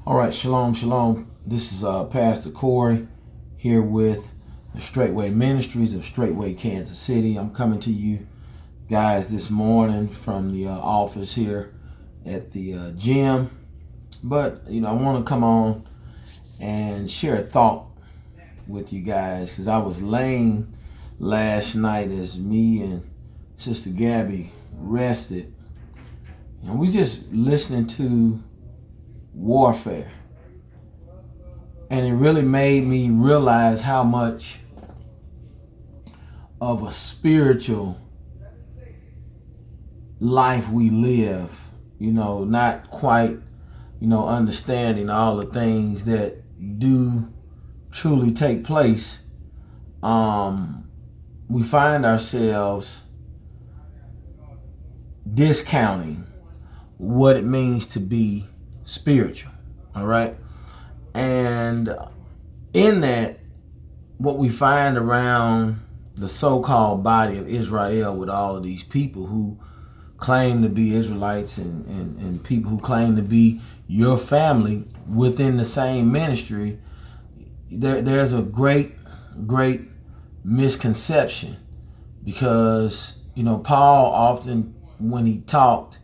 All right, shalom, shalom. This is Pastor Corey here with the Straightway Ministries of Straightway, Kansas City. I'm coming to you guys this morning from the office here at the gym. But, I want to come on and share a thought with you guys because I was laying last night as me and Sister Gabby rested. And we just listening to warfare. And it really made me realize how much of a spiritual life we live, not quite, understanding all the things that do truly take place. We find ourselves discounting what it means to be spiritual. All right. And in that, what we find around the so-called body of Israel with all of these people who claim to be Israelites and people who claim to be your family within the same ministry, there's a great misconception because, Paul often, when he talked,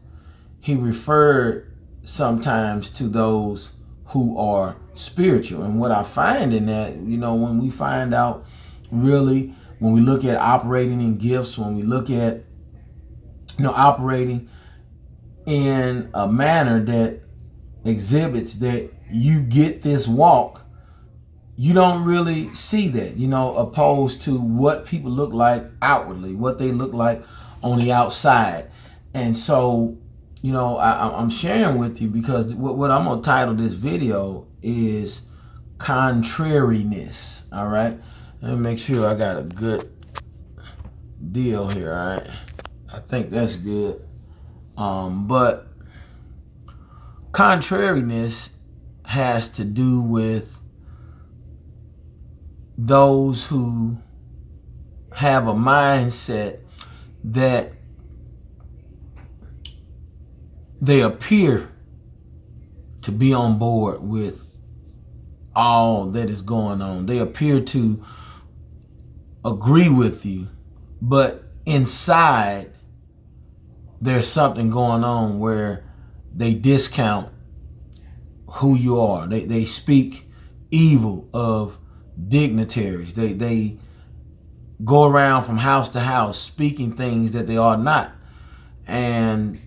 he referred sometimes to those who are spiritual. And what I find in that, when we find out really, when we look at operating in gifts, when we look at, operating in a manner that exhibits that you get this walk, you don't really see that, opposed to what people look like outwardly, what they look like on the outside. And so, I'm sharing with you because what I'm going to title this video is Contrariness. All right. Let me make sure I got a good deal here. All right. I think that's good. But contrariness has to do with those who have a mindset that they appear to be on board with all that is going on. They appear to agree with you, but inside there's something going on where they discount who you are. They speak evil of dignitaries. They go around from house to house speaking things that they are not. And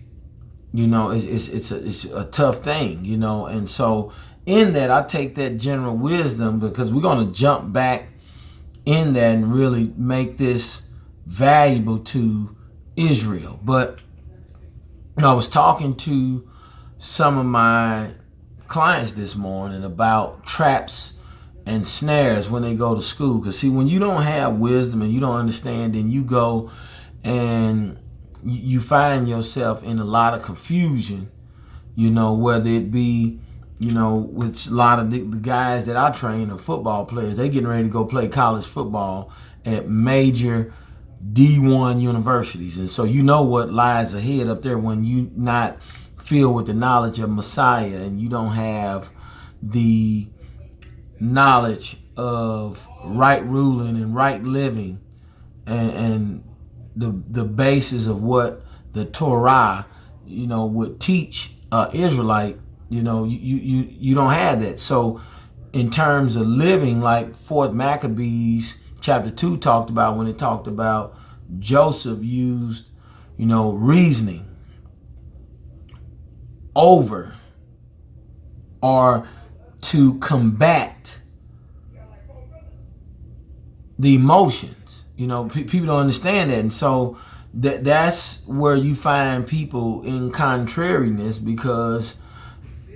it's a tough thing, and so in that I take that general wisdom because we're going to jump back in that and really make this valuable to Israel. But I was talking to some of my clients this morning about traps and snares when they go to school. Because see, when you don't have wisdom and you don't understand, then you go and you find yourself in a lot of confusion, whether it be, with a lot of the guys that I train are football players. They getting ready to go play college football at major D1 universities. And so what lies ahead up there when you not filled with the knowledge of Messiah and you don't have the knowledge of right ruling and right living and the basis of what the Torah, would teach Israelite, you don't have that. So in terms of living, like 4th Maccabees chapter 2 talked about when it talked about Joseph used, reasoning over or to combat the emotions. People don't understand that. And so that's where you find people in contrariness because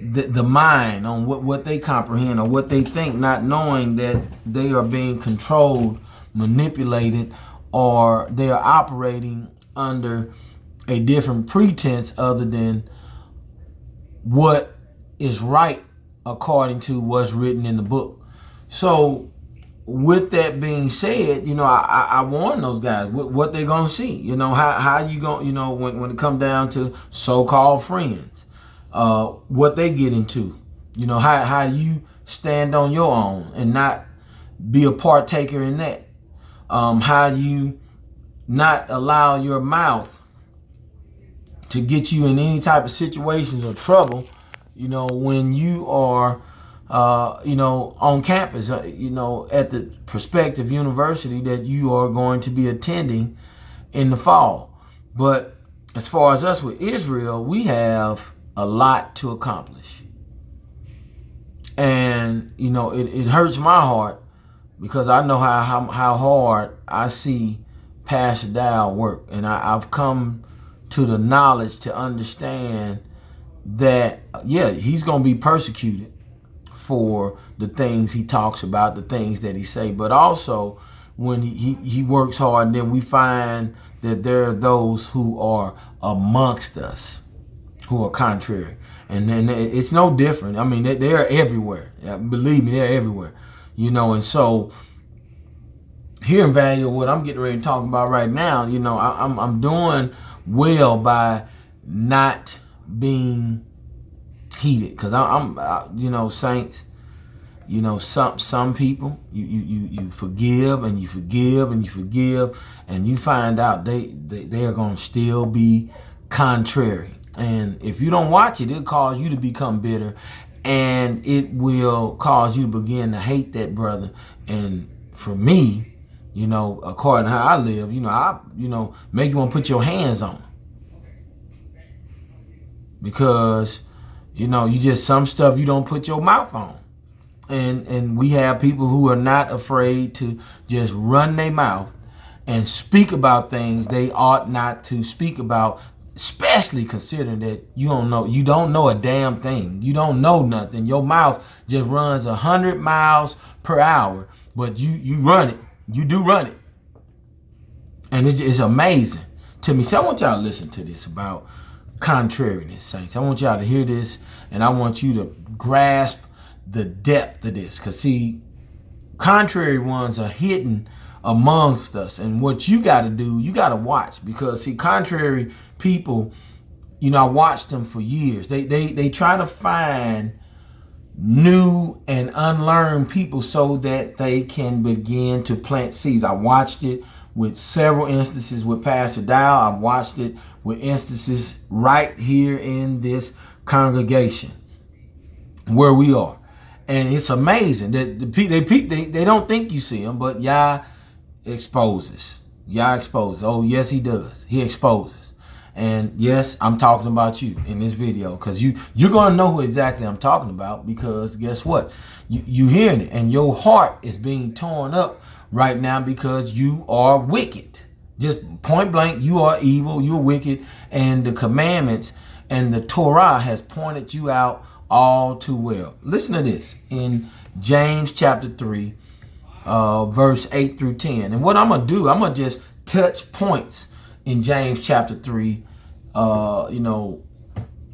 the mind on what they comprehend or what they think, not knowing that they are being controlled, manipulated, or they are operating under a different pretense other than what is right according to what's written in the book. So with that being said, I warn those guys what they're going to see. How you going, when it comes down to so-called friends, what they get into. How do you stand on your own and not be a partaker in that? How do you not allow your mouth to get you in any type of situations or trouble, when you are, on campus, at the prospective university that you are going to be attending in the fall. But as far as us with Israel, we have a lot to accomplish. And, it hurts my heart because I know how hard I see Pastor Dow work. And I've come to the knowledge to understand that, he's going to be persecuted for the things he talks about, the things that he say. But also, when he works hard, then we find that there are those who are amongst us who are contrary. And then it's no different. I mean, they are everywhere. Believe me, they're everywhere. And so here in Value, what I'm getting ready to talk about right now, I'm doing well by not being heated, because I'm saints, some people you forgive and you forgive and you forgive, and you find out they are going to still be contrary. And if you don't watch it, it'll cause you to become bitter, and it will cause you to begin to hate that brother. And for me, according to how I live, I make you want to put your hands on him. Because, you just, some stuff you don't put your mouth on. And we have people who are not afraid to just run their mouth and speak about things they ought not to speak about, especially considering that you don't know a damn thing. You don't know nothing. Your mouth just runs 100 miles per hour, but you run it. You do run it. And it's amazing to me. So I want y'all to listen to this about contrariness, saints. I want y'all to hear this, and I want you to grasp the depth of this. Because, see, contrary ones are hidden amongst us. And what you got to do, you got to watch. Because, see, contrary people, I watched them for years. They try to find new and unlearned people so that they can begin to plant seeds. I watched it with several instances with Pastor Dow. I've watched it with instances right here in this congregation where we are. And it's amazing that they don't think you see them, but Yah exposes. Yah exposes. Oh, yes, he does. He exposes. And yes, I'm talking about you in this video, because you're going to know who exactly I'm talking about, because guess what? You hearing it, and your heart is being torn up right now because you are wicked. Just point blank, you are evil, you're wicked, and the commandments and the Torah has pointed you out all too well. Listen to this in James chapter 3, verse 8 through 10. And what I'm going to do, I'm going to just touch points in James chapter 3,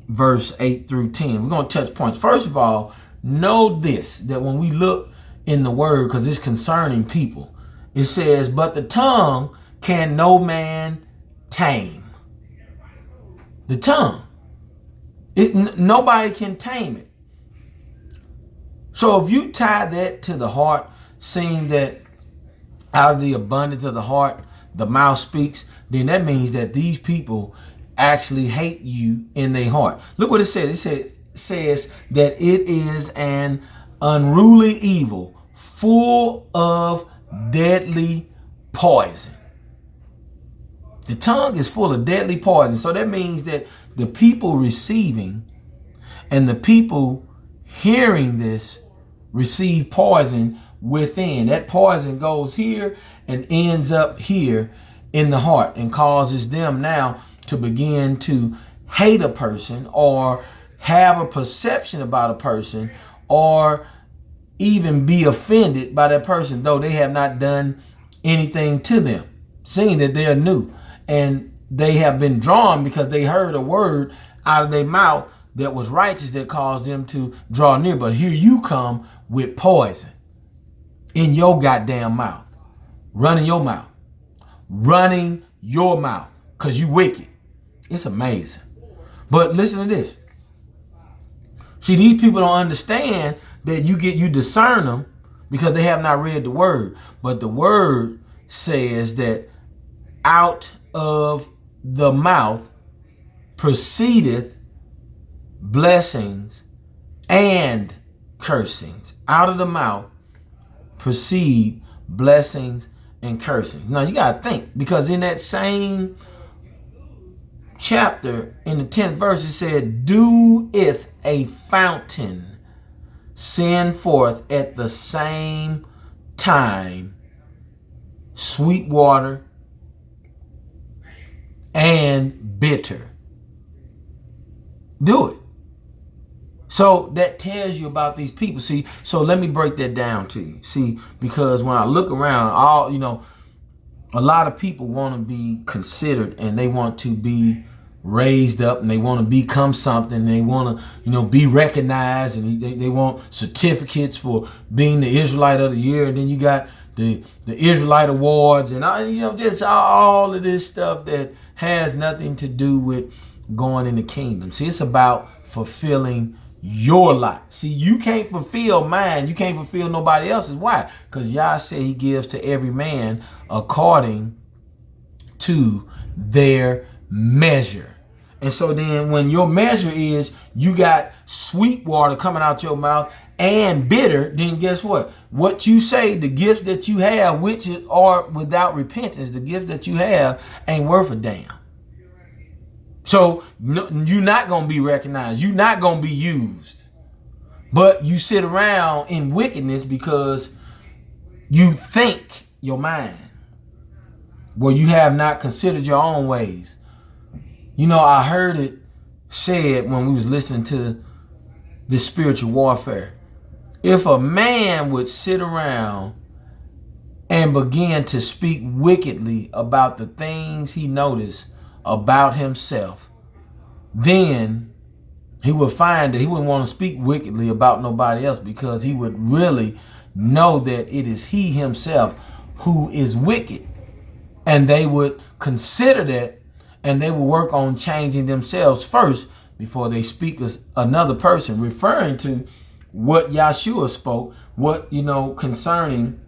verse 8 through 10. We're going to touch points. First of all, know this, that when we look in the word, because it's concerning people, it says, but the tongue can no man tame. The tongue. Nobody can tame it. So if you tie that to the heart, seeing that out of the abundance of the heart, the mouth speaks, then that means that these people actually hate you in their heart. Look what it says. It says that it is an unruly evil, full of deadly poison. The tongue is full of deadly poison. So that means that the people receiving and the people hearing this receive poison within. That poison goes here and ends up here in the heart and causes them now to begin to hate a person, or have a perception about a person, or even be offended by that person, though they have not done anything to them, seeing that they are new. And they have been drawn because they heard a word out of their mouth that was righteous, that caused them to draw near. But here you come with poison in your goddamn mouth, running your mouth, because you wicked. It's amazing. But listen to this. See, these people don't understand that you discern them because they have not read the word. But the word says that out of the mouth proceedeth blessings and cursings. Out of the mouth proceed blessings and cursings. Now you got to think, because in that same chapter, in the 10th verse, it said, doeth a fountain send forth at the same time sweet water and bitter. Do it. So that tells you about these people. See, so let me break that down to you. See, because when I look around, a lot of people want to be considered, and they want to be raised up, and they want to become something. They want to, be recognized, and they want certificates for being the Israelite of the year. And then you got the Israelite awards, and just all of this stuff that has nothing to do with going in the kingdom. See, it's about fulfilling your lot. See, you can't fulfill mine. You can't fulfill nobody else's. Why? Because Yah said he gives to every man according to their measure. And so then when your measure is you got sweet water coming out your mouth and bitter, then guess what? What you say, the gifts that you have, which are without repentance, the gifts that you have ain't worth a damn. So you're not going to be recognized. You're not going to be used. But you sit around in wickedness because you think your mind. Well, you have not considered your own ways. I heard it said when we was listening to this spiritual warfare. If a man would sit around and begin to speak wickedly about the things he noticed about himself, then he would find that he wouldn't want to speak wickedly about nobody else, because he would really know that it is he himself who is wicked. And they would consider that, and they would work on changing themselves first before they speak as another person, referring to what Yahshua spoke, concerning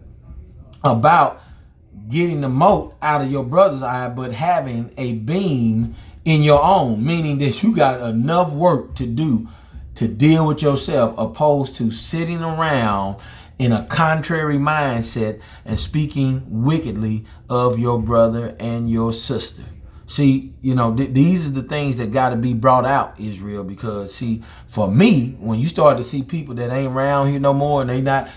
about getting the mote out of your brother's eye, but having a beam in your own, meaning that you got enough work to do to deal with yourself, opposed to sitting around in a contrary mindset and speaking wickedly of your brother and your sister. See, these are the things that got to be brought out, Israel, because see, for me, when you start to see people that ain't around here no more and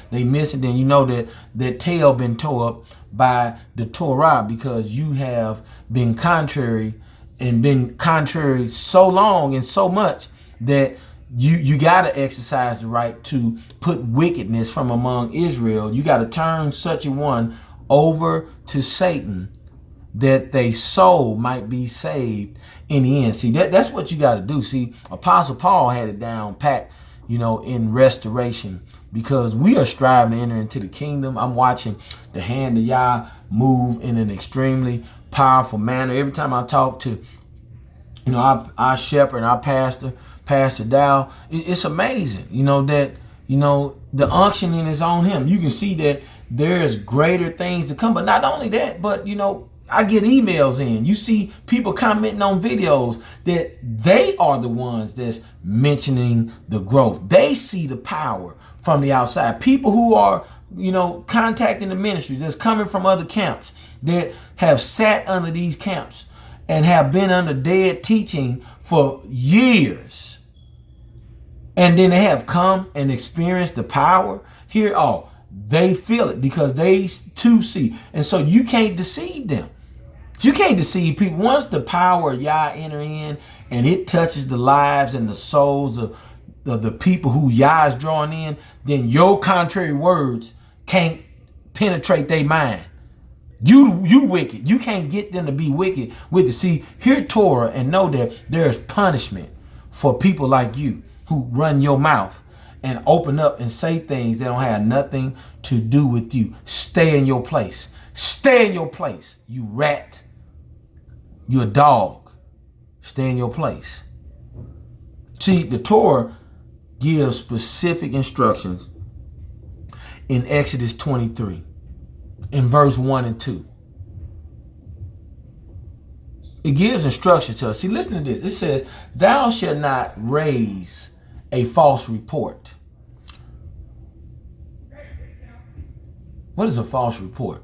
they missing, then you know that tail been tore up by the Torah, because you have been contrary so long and so much that you got to exercise the right to put wickedness from among Israel. You got to turn such a one over to Satan, that they soul might be saved in the end. See, that's what you got to do. See, Apostle Paul had it down pat, in restoration, because we are striving to enter into the kingdom. I'm watching the hand of Yah move in an extremely powerful manner. Every time I talk to, our shepherd, our Pastor Dow, it's amazing, that, the unctioning is on him. You can see that there's greater things to come. But not only that, but, I get emails in. You see people commenting on videos that they are the ones that's mentioning the growth. They see the power from the outside. People who are, contacting the ministry that's coming from other camps, that have sat under these camps and have been under dead teaching for years. And then they have come and experienced the power. Here, they feel it because they too see. And so you can't deceive them. You can't deceive people. Once the power of Yah enter in and it touches the lives and the souls of the people who Yah is drawing in, then your contrary words can't penetrate their mind. You wicked. You can't get them to be wicked with it. See, hear Torah and know that there's punishment for people like you who run your mouth and open up and say things that don't have nothing to do with you. Stay in your place. Stay in your place, you rat. You a dog. Stay in your place. See, the Torah gives specific instructions in Exodus 23, in verse 1 and 2. It gives instructions to us. See, listen to this. It says, thou shalt not raise a false report. What is a false report?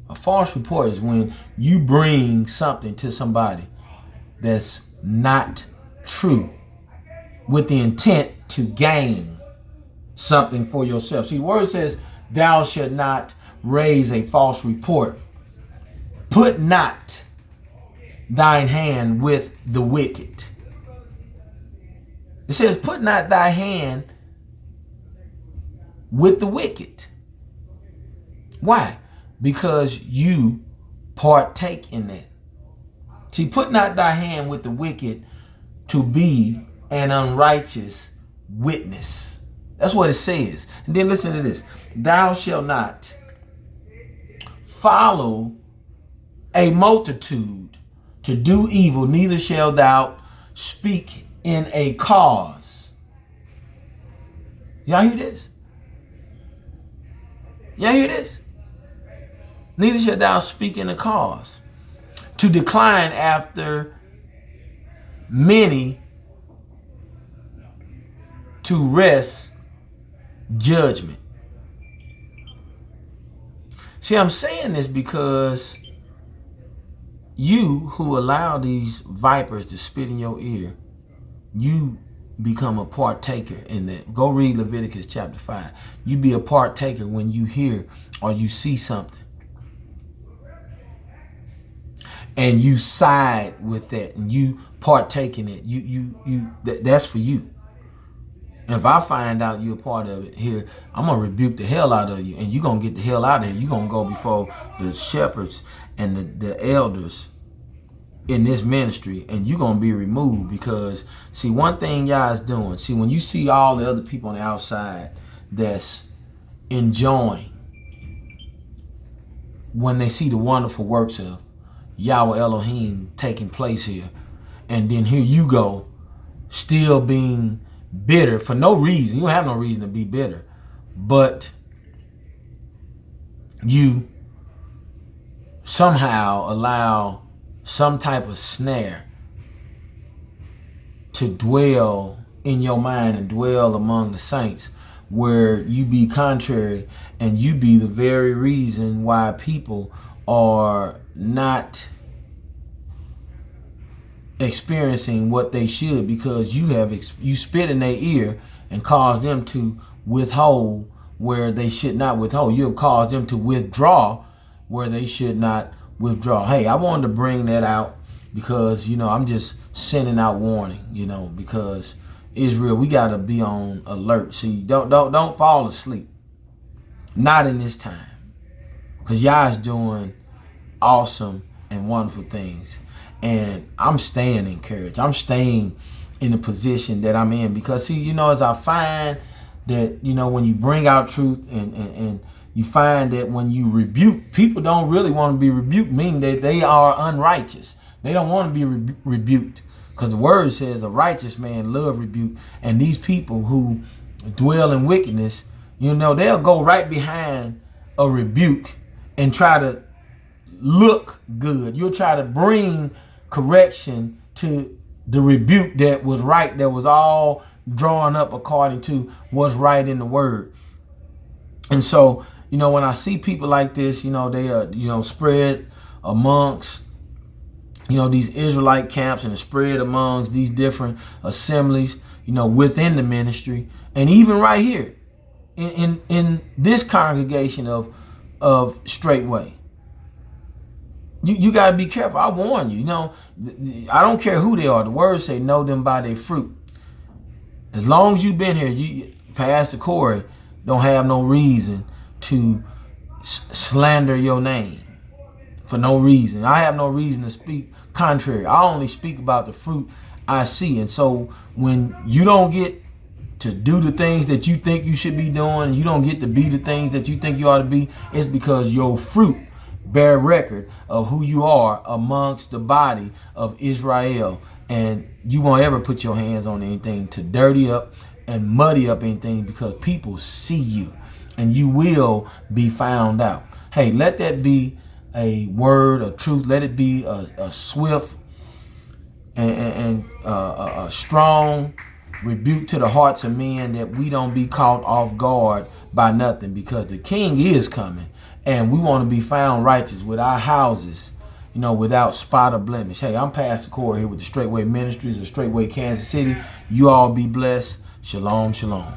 A false report is when you bring something to somebody that's not true with the intent to gain something for yourself. See, the word says, thou shalt not raise a false report. Put not thine hand with the wicked. It says, put not thy hand with the wicked. Why? Because you partake in that. See, put not thy hand with the wicked to be an unrighteous witness. That's what it says. And then listen to this. Thou shalt not follow a multitude to do evil, neither shalt thou speak in a cause. Y'all hear this? Y'all hear this? Neither shalt thou speak in a cause, to decline after many, to wrest judgment. See, I'm saying this because you who allow these vipers to spit in your ear, you become a partaker in that. Go read Leviticus chapter 5. You be a partaker when you hear or you see something, and you side with that, and you partake in it. That's for you. And if I find out you're a part of it here, I'm going to rebuke the hell out of you, and you're going to get the hell out of here. You're going to go before the shepherds and the elders in this ministry, and you're going to be removed. Because, see, one thing y'all is doing, see, when you see all the other people on the outside that's enjoying, when they see the wonderful works of Yahweh Elohim taking place here, and then here you go, still being bitter for no reason. You don't have no reason to be bitter, but you somehow allow some type of snare to dwell in your mind and dwell among the saints, where you be contrary, and you be the very reason why people are not experiencing what they should, because you spit in their ear and caused them to withhold where they should not withhold. You have caused them to withdraw where they should not withdraw. Hey, I wanted to bring that out because, I'm just sending out warning, because Israel, we got to be on alert. See, don't fall asleep. Not in this time. Because y'all is doing awesome and wonderful things. And I'm staying encouraged. I'm staying in the position that I'm in. Because, see, as I find that, when you bring out truth and you find that when you rebuke, people don't really want to be rebuked, meaning that they are unrighteous. They don't want to be rebuked. Because the word says a righteous man love rebuke. And these people who dwell in wickedness, they'll go right behind a rebuke and try to look good. You'll try to bring correction to the rebuke that was right, that was all drawn up according to what's right in the word. And so, when I see people like this, they are, spread amongst, these Israelite camps, and spread amongst these different assemblies, within the ministry, and even right here in this congregation of Straightway. You got to be careful. I warn you, I don't care who they are. The word say, know them by their fruit. As long as you've been here, Pastor Corey don't have no reason to slander your name for no reason. I have no reason to speak contrary. I only speak about the fruit I see. And so when you don't get to do the things that you think you should be doing, you don't get to be the things that you think you ought to be, it's because your fruit bear record of who you are amongst the body of Israel And you won't ever put your hands on anything to dirty up and muddy up anything, because people see you and you will be found out. Hey, let that be a word of truth. Let it be a swift and a strong rebuke to the hearts of men, that we don't be caught off guard by nothing, because the King is coming and we want to be found righteous with our houses, without spot or blemish. Hey, I'm Pastor Corey here with the Straightway Ministries of Straightway, Kansas City. You all be blessed. Shalom, shalom.